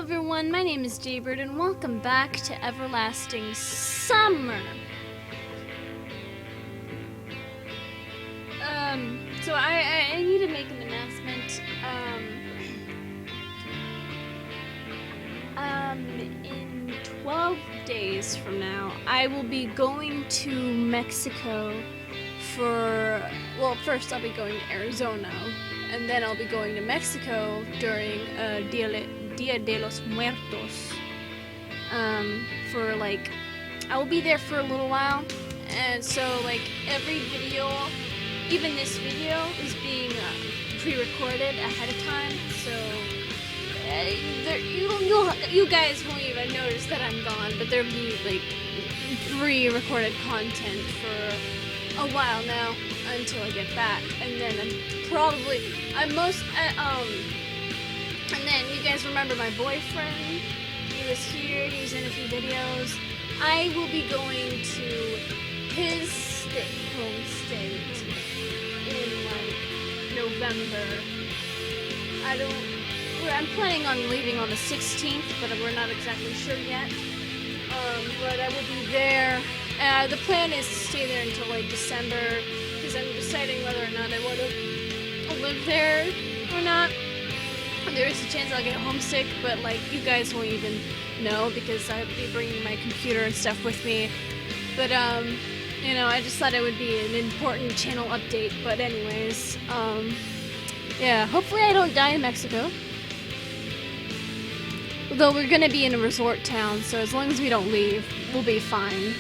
everyone, my name is Jaybird and welcome back to Everlasting Summer. So I need to make an announcement. In 12 days from now, I will be going to Mexico first I'll be going to Arizona, and then I'll be going to Mexico during Dia de los Muertos. I will be there for a little while, and so every video, even this video, is being pre-recorded ahead of time. So you guys won't even notice that I'm gone, but there'll be pre-recorded content for a while now until I get back, and then and then you guys remember my boyfriend? He was here, he was in a few videos. I will be going to his home state in November. I'm planning on leaving on the 16th, but we're not exactly sure yet. But I will be there. The plan is to stay there until December, because I'm deciding whether or not I want to live there or not. There is a chance I'll get homesick, but you guys won't even know because I'll be bringing my computer and stuff with me. But I just thought it would be an important channel update. But anyways, yeah, hopefully I don't die in Mexico. Although we're gonna be in a resort town, so as long as we don't leave, we'll be fine.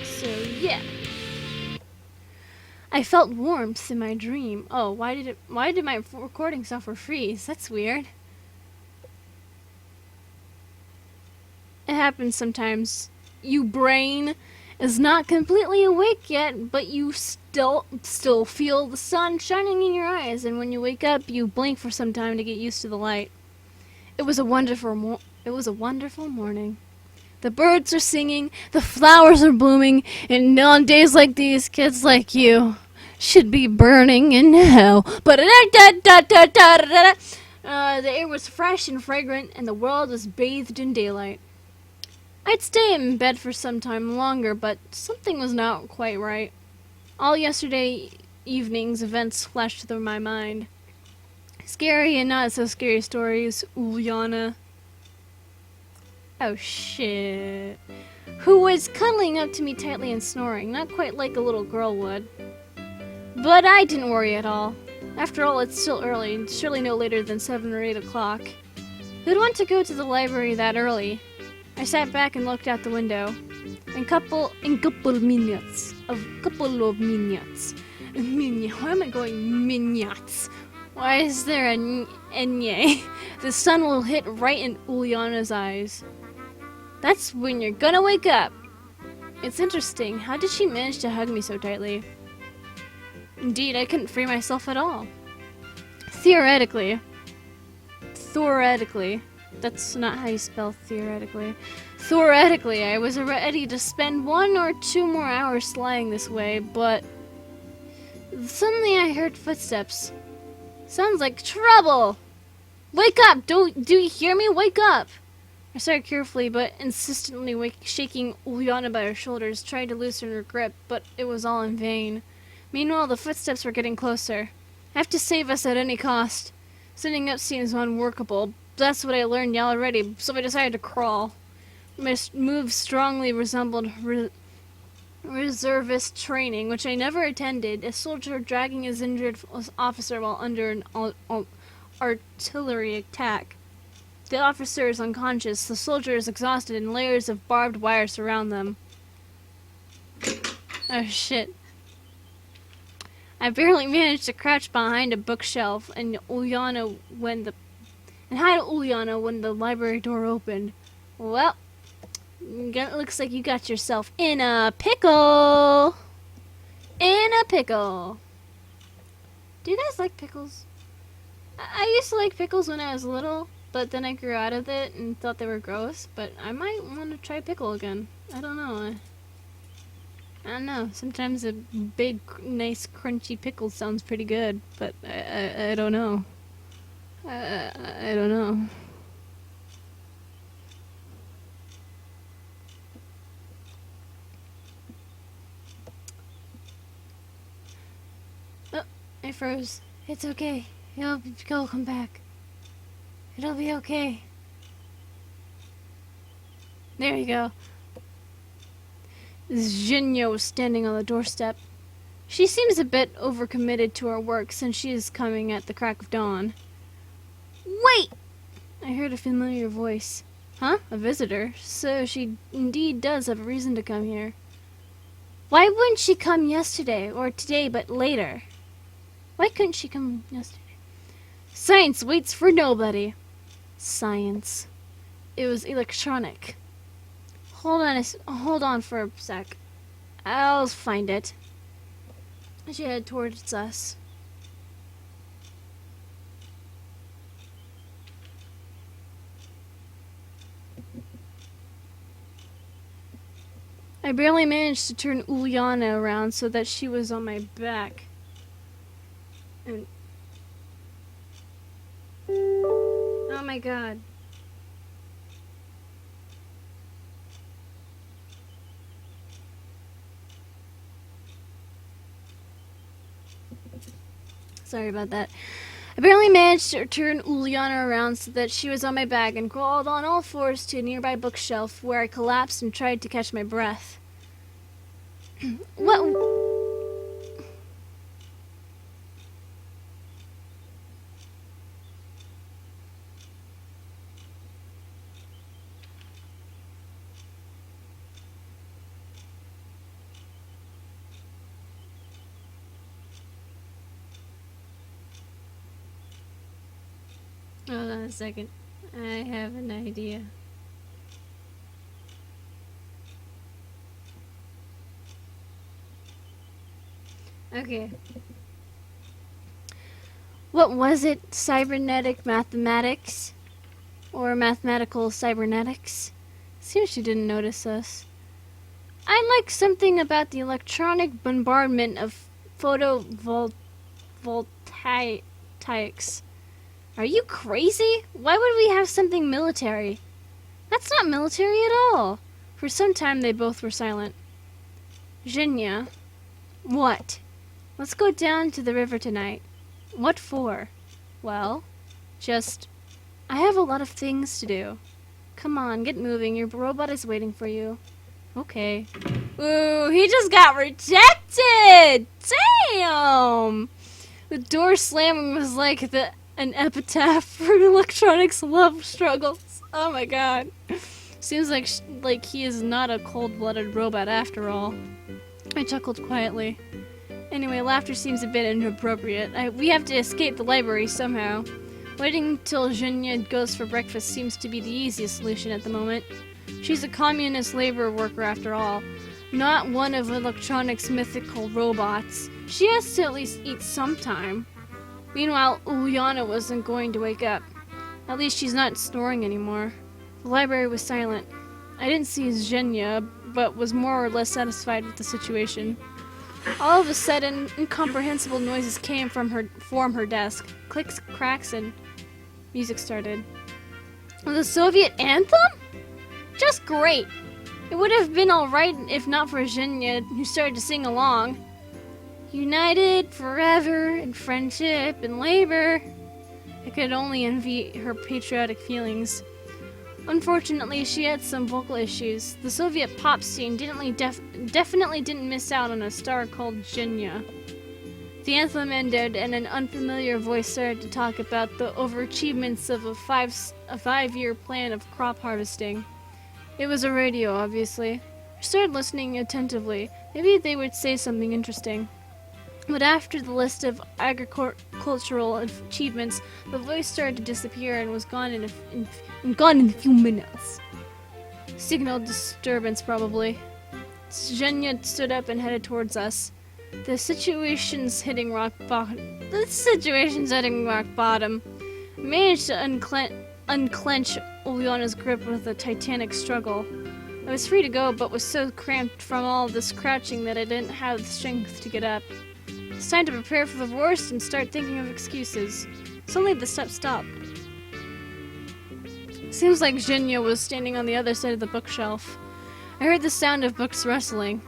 So yeah. I felt warmth in my dream. Oh, why did my recording software freeze? That's weird. It happens sometimes. You brain is not completely awake yet, but you still feel the sun shining in your eyes, and when you wake up, you blink for some time to get used to the light. It was a wonderful morning. The birds are singing, the flowers are blooming, and on days like these, kids like you should be burning in hell. But the air was fresh and fragrant, and the world was bathed in daylight. I'd stay in bed for some time longer, but something was not quite right. All yesterday evening's events flashed through my mind. Scary and not so scary stories, Uliana. Oh shit. Who was cuddling up to me tightly and snoring, not quite like a little girl would. But I didn't worry at all. After all, it's still early, and surely no later than 7 or 8 o'clock. Who'd want to go to the library that early? I sat back and looked out the window. In couple of minutes. Why am I going minutes? Why is there an enye? The sun will hit right in Uliana's eyes. That's when you're gonna wake up. It's interesting. How did she manage to hug me so tightly? Indeed, I couldn't free myself at all. Theoretically. That's not how you spell theoretically. Theoretically, I was ready to spend 1 or 2 more hours lying this way, but suddenly I heard footsteps. Sounds like trouble! Wake up! Do you hear me? Wake up! I started carefully but insistently shaking Uliana by her shoulders, trying to loosen her grip, but it was all in vain. Meanwhile, the footsteps were getting closer. I have to save us at any cost. Sitting up seems unworkable. That's what I learned already, so I decided to crawl. My moves strongly resembled reservist training, which I never attended. A soldier dragging his injured officer while under an artillery attack. The officer is unconscious, the soldier is exhausted, and layers of barbed wire surround them. Oh shit. I barely managed to crouch behind a bookshelf and hide Uliana when the library door opened. Well, it looks like you got yourself in a pickle. Do you guys like pickles? I used to like pickles when I was little, but then I grew out of it and thought they were gross, but I might want to try pickle again. I don't know. I don't know. Sometimes a big, nice, crunchy pickle sounds pretty good, but I don't know. I don't know. Oh, I froze. It's okay. He'll come back. It'll be okay. There you go. Xenia was standing on the doorstep. She seems a bit overcommitted to her work since she is coming at the crack of dawn. Wait! I heard a familiar voice. Huh? A visitor? So she indeed does have a reason to come here. Why wouldn't she come yesterday or today but later? Why couldn't she come yesterday? Science waits for nobody. Science. It was electronic. Hold on for a sec. I'll find it. She headed towards us. I barely managed to turn Uliana around so that she was on my back. And oh my god. Sorry about that. I barely managed to turn Uliana around so that she was on my back and crawled on all fours to a nearby bookshelf where I collapsed and tried to catch my breath. What? Hold on a second. I have an idea. Okay. What was it? Cybernetic mathematics? Or mathematical cybernetics? Seems she didn't notice us. I like something about the electronic bombardment of photovoltaics. Are you crazy? Why would we have something military? That's not military at all. For some time they both were silent. Xenia. What? Let's go down to the river tonight. What for? Well, just... I have a lot of things to do. Come on, get moving. Your robot is waiting for you. Okay. Ooh, he just got rejected! Damn! The door slamming was like an epitaph for electronics love struggles. Oh my god. Seems like he is not a cold-blooded robot after all. I chuckled quietly. Anyway, laughter seems a bit inappropriate. We have to escape the library somehow. Waiting till Xenia goes for breakfast seems to be the easiest solution at the moment. She's a communist labor worker after all, not one of electronics' mythical robots. She has to at least eat sometime. Meanwhile, Uliana wasn't going to wake up. At least she's not snoring anymore. The library was silent. I didn't see Xenia, but was more or less satisfied with the situation. All of a sudden, incomprehensible noises came from her desk. Clicks, cracks, and music started. The Soviet anthem? Just great. It would have been alright if not for Xenia, who started to sing along. United forever in friendship and labor. I could only envy her patriotic feelings. Unfortunately, she had some vocal issues. The Soviet pop scene definitely didn't miss out on a star called Xenia. The anthem ended, and an unfamiliar voice started to talk about the overachievements of a five-year plan of crop harvesting. It was a radio, obviously. I started listening attentively. Maybe they would say something interesting. But after the list of agricultural achievements, the voice started to disappear and was gone in a few minutes. Signal disturbance, probably. Xenia stood up and headed towards us. The situation's hitting rock bottom. I managed to unclench Uliana's grip with a titanic struggle. I was free to go, but was so cramped from all this crouching that I didn't have the strength to get up. It's time to prepare for the worst and start thinking of excuses. Suddenly the step stopped. Seems like Jinya was standing on the other side of the bookshelf. I heard the sound of books rustling.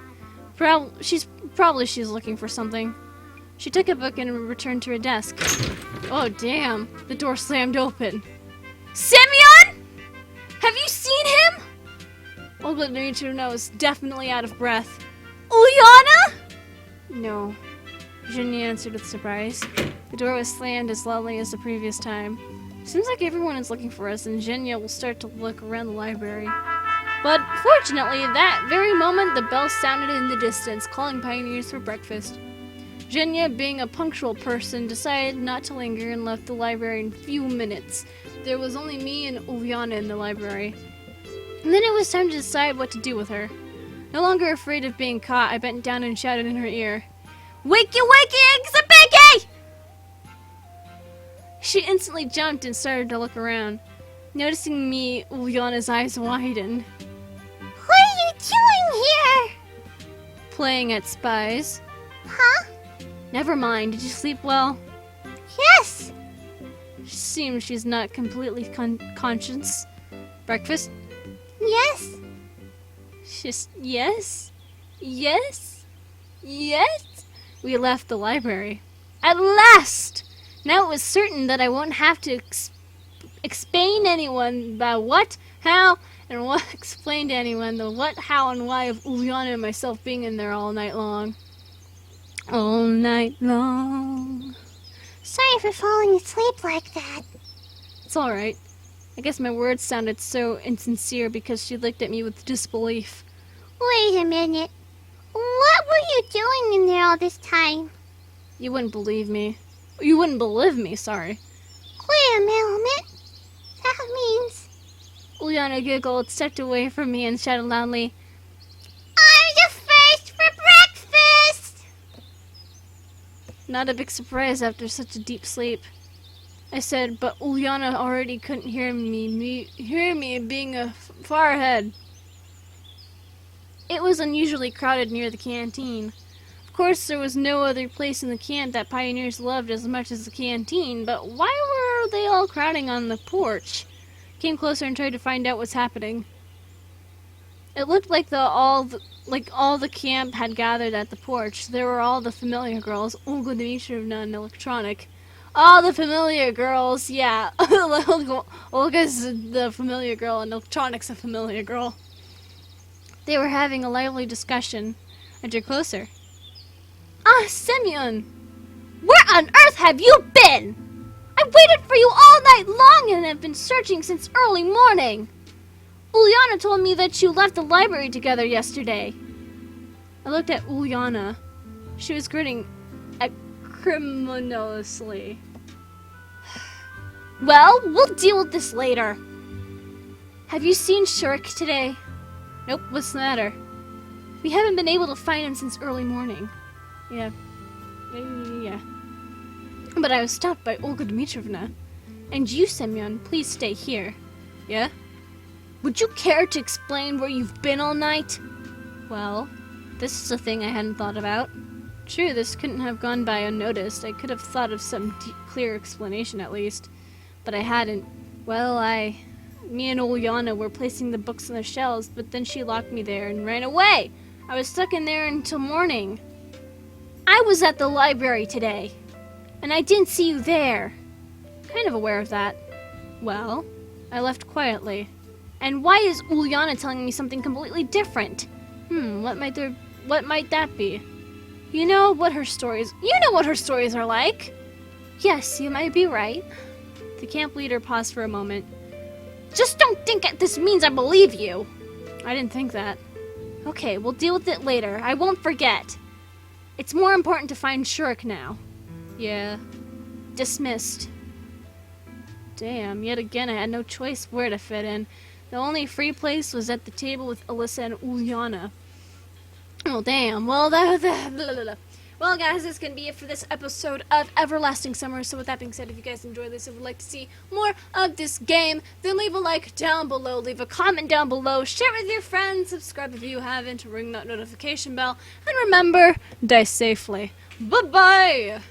She's looking for something. She took a book and returned to her desk. Oh damn, the door slammed open. Semyon! Have you seen him? Olga Dmitrievna was definitely out of breath. Ulyana? No. Jinya answered with surprise. The door was slammed as loudly as the previous time. Seems like everyone is looking for us, and Jinya will start to look around the library. But fortunately, at that very moment, the bell sounded in the distance, calling pioneers for breakfast. Jinya, being a punctual person, decided not to linger and left the library in a few minutes. There was only me and Ulyana in the library. And then it was time to decide what to do with her. No longer afraid of being caught, I bent down and shouted in her ear, "Wakey wakey, Xabeki!" She instantly jumped and started to look around. Noticing me, Ulyana's eyes widened. What are you doing here? Playing at spies. Huh? Never mind, did you sleep well? Yes. Seems she's not completely conscious. Breakfast? Yes. Just yes? Yes? Yes? We left the library. At last! Now it was certain that I won't have to explain anyone about what, how, and what explain to anyone the what, how, and why of Ulyana and myself being in there all night long. All night long. Sorry for falling asleep like that. It's alright. I guess my words sounded so insincere because she looked at me with disbelief. Wait a minute. What were you doing in there all this time? You wouldn't believe me. You wouldn't believe me, sorry. Wait a minute. That means... Ulyana giggled, stepped away from me, and shouted loudly, I'm the first for breakfast! Not a big surprise after such a deep sleep. I said, but Ulyana already couldn't hear me being far ahead. It was unusually crowded near the canteen. Of course, there was no other place in the camp that pioneers loved as much as the canteen, but why were they all crowding on the porch? Came closer and tried to find out what's happening. It looked like all the camp had gathered at the porch. There were all the familiar girls, Olga Dmitrievna and Electronic. All the familiar girls, yeah. Olga's the familiar girl and Electronic's a familiar girl. They were having a lively discussion. I drew closer. Ah, Semyon! Where on earth have you been? I waited for you all night long and have been searching since early morning. Ulyana told me that you left the library together yesterday. I looked at Ulyana. She was grinning acrimoniously. Well, we'll deal with this later. Have you seen Shurk today? Nope, what's the matter? We haven't been able to find him since early morning. Yeah. But I was stopped by Olga Dmitrievna. And you, Semyon, please stay here. Yeah? Would you care to explain where you've been all night? Well, this is a thing I hadn't thought about. True, this couldn't have gone by unnoticed. I could have thought of some clear explanation at least. But I hadn't. Well, me and Ulyana were placing the books on the shelves, but then she locked me there and ran away. I was stuck in there until morning. I was at the library today, and I didn't see you there. Kind of aware of that. Well, I left quietly. And why is Ulyana telling me something completely different? What might that be? You know what her stories are like. Yes, you might be right. The camp leader paused for a moment. Just don't think this means I believe you. I didn't think that. Okay, we'll deal with it later. I won't forget. It's more important to find Shurk now. Yeah. Dismissed. Damn, yet again I had no choice where to fit in. The only free place was at the table with Alyssa and Ulyana. Oh, damn. Well, well, guys, this is going to be it for this episode of Everlasting Summer. So with that being said, if you guys enjoyed this and would like to see more of this game, then leave a like down below, leave a comment down below, share it with your friends, subscribe if you haven't, ring that notification bell, and remember, die safely. Bye-bye!